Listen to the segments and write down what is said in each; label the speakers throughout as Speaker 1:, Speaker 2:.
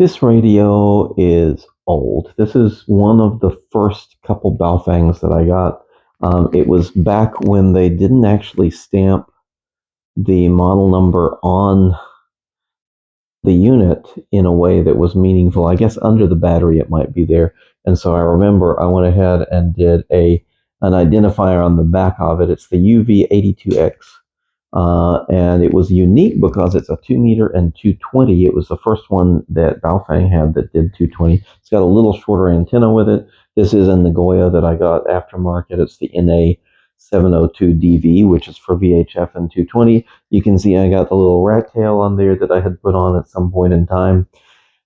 Speaker 1: This radio is old. This is one of the first couple Baofengs that I got. It was back when they didn't actually stamp the model number on the unit in a way that was meaningful. I guess under the battery it might be there. And so I remember I went ahead and did an identifier on the back of it. It's the UV-82X. And it was unique because it's a 2 meter and 220. It was the first one that Baofeng had that did 220. It's got a little shorter antenna with it. This is in the Goya that I got aftermarket. It's the NA702DV, which is for VHF and 220. You can see I got the little rat tail on there that I had put on at some point in time.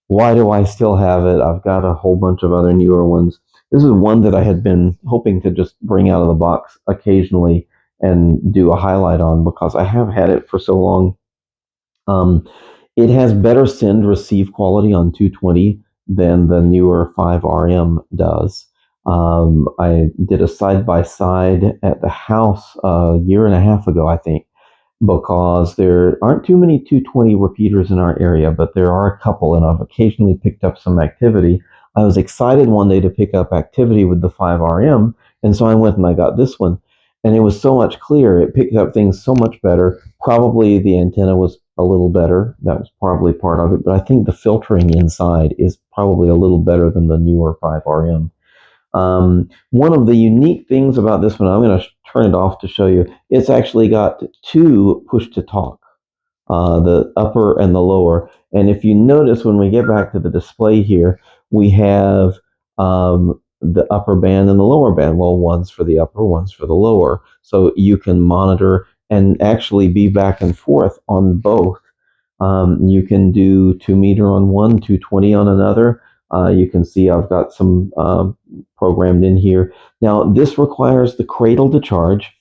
Speaker 1: Why do I still have it? I've got a whole bunch of other newer ones. This is one that I had been hoping to just bring out of the box occasionally and do a highlight on because I have had it for so long. It has better send receive quality on 220 than the newer 5RM does. I did a side by side at the house a year and a half ago, I think, because there aren't too many 220 repeaters in our area, but there are a couple, and I've occasionally picked up some activity. I was excited one day to pick up activity with the 5RM, and so I went and I got this one, and it was so much clearer. It picked up things so much better. Probably the antenna was a little better. That was probably part of it, but I think the filtering inside is probably a little better than the newer 5RM. One of the unique things about this one, I'm going to turn it off to show you, it's actually got two push-to-talk, the upper and the lower. And if you notice, when we get back to the display here, we have the upper band and the lower band. Well, one's for the upper, one's for the lower. So you can monitor and actually be back and forth on both. You can do 2 meter on one, 220 on another. You can see I've got some programmed in here. Now, this requires the cradle to charge.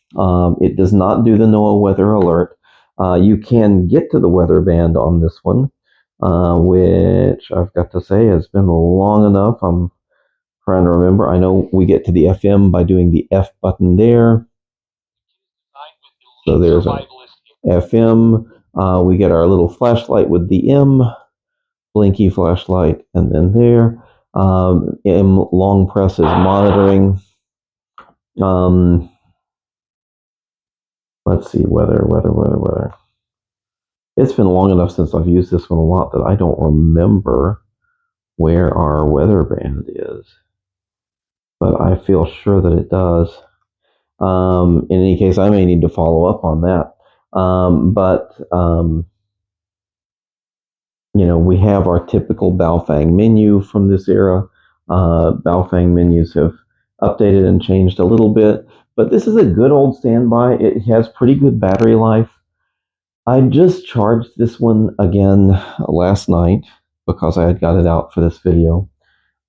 Speaker 1: It does not do the NOAA weather alert. You can get to the weather band on this one, which I've got to say has been long enough. I'm trying to remember. I know we get to the FM by doing the F button there. So there's a FM. We get our little flashlight with the M, blinky flashlight, and then there. M long press is monitoring. Let's see, weather. It's been long enough since I've used this one a lot that I don't remember where our weather band is, but I feel sure that it does. In any case, I may need to follow up on that. You know, we have our typical Baofeng menu from this era. Baofeng menus have updated and changed a little bit, but this is a good old standby. It has pretty good battery life. I just charged this one again last night because I had got it out for this video.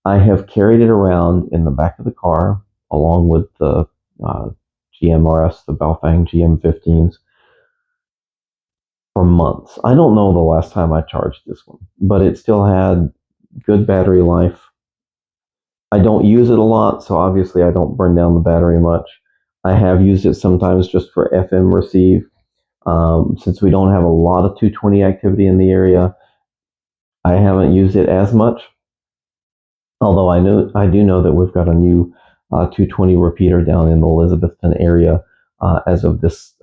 Speaker 1: I have carried it around in the back of the car along with the GMRS, the Baofeng GM15s, for months. I don't know the last time I charged this one, but it still had good battery life. I don't use it a lot, so obviously I don't burn down the battery much. I have used it sometimes just for FM receive. Since we don't have a lot of 220 activity in the area, I haven't used it as much. Although I do know that we've got a new 220 repeater down in the Elizabethton area as of this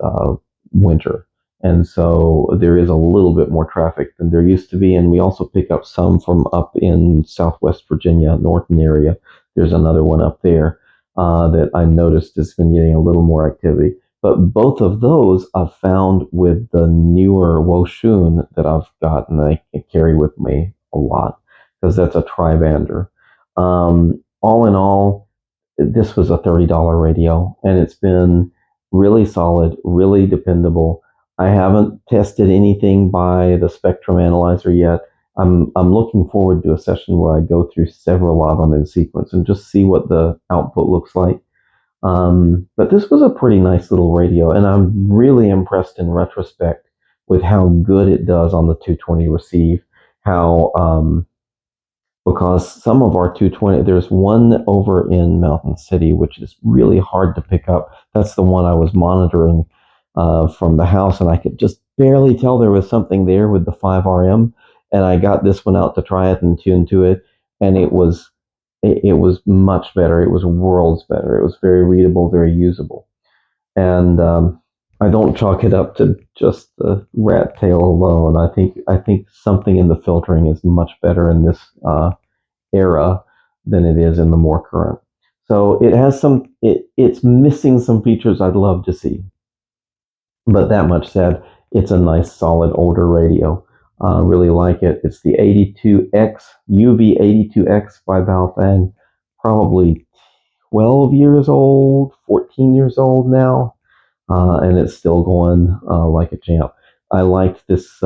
Speaker 1: winter. And so there is a little bit more traffic than there used to be. And we also pick up some from up in Southwest Virginia, Norton area. There's another one up there that I noticed has been getting a little more activity. But both of those I've found with the newer Woshun that I've got and I carry with me a lot because that's a tri-bander. All in all, this was a $30 radio and it's been really solid, really dependable. I haven't tested anything by the spectrum analyzer yet. I'm looking forward to a session where I go through several of them in sequence and just see what the output looks like. But this was a pretty nice little radio, and I'm really impressed in retrospect with how good it does on the 220 receive. Because some of our 220, there's one over in Mountain City, which is really hard to pick up. That's the one I was monitoring from the house, and I could just barely tell there was something there with the 5RM. and I got this one out to try it and tune to it, and it was much better. It was worlds better. It was very readable, very usable, and I don't chalk it up to just the rat tail alone. I think something in the filtering is much better in this era than it is in the more current. So it has it's missing some features I'd love to see, but that much said, it's a nice solid older radio. Really like it. It's the 82X UV-82X by Baofeng, probably 12 years old, 14 years old now, and it's still going like a champ. I liked this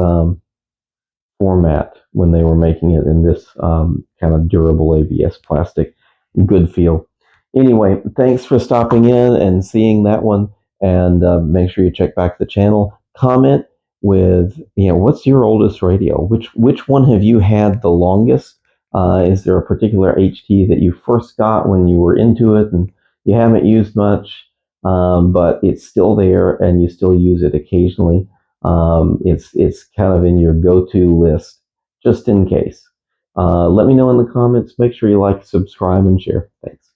Speaker 1: format when they were making it in this kind of durable ABS plastic. Good feel. Anyway, thanks for stopping in and seeing that one. And make sure you check back the channel. Comment with, what's your oldest radio? Which one have you had the longest? Is there a particular HT that you first got when you were into it and you haven't used much, but it's still there and you still use it occasionally? It's kind of in your go-to list just in case. Let me know in the comments. Make sure you like, subscribe, and share. Thanks.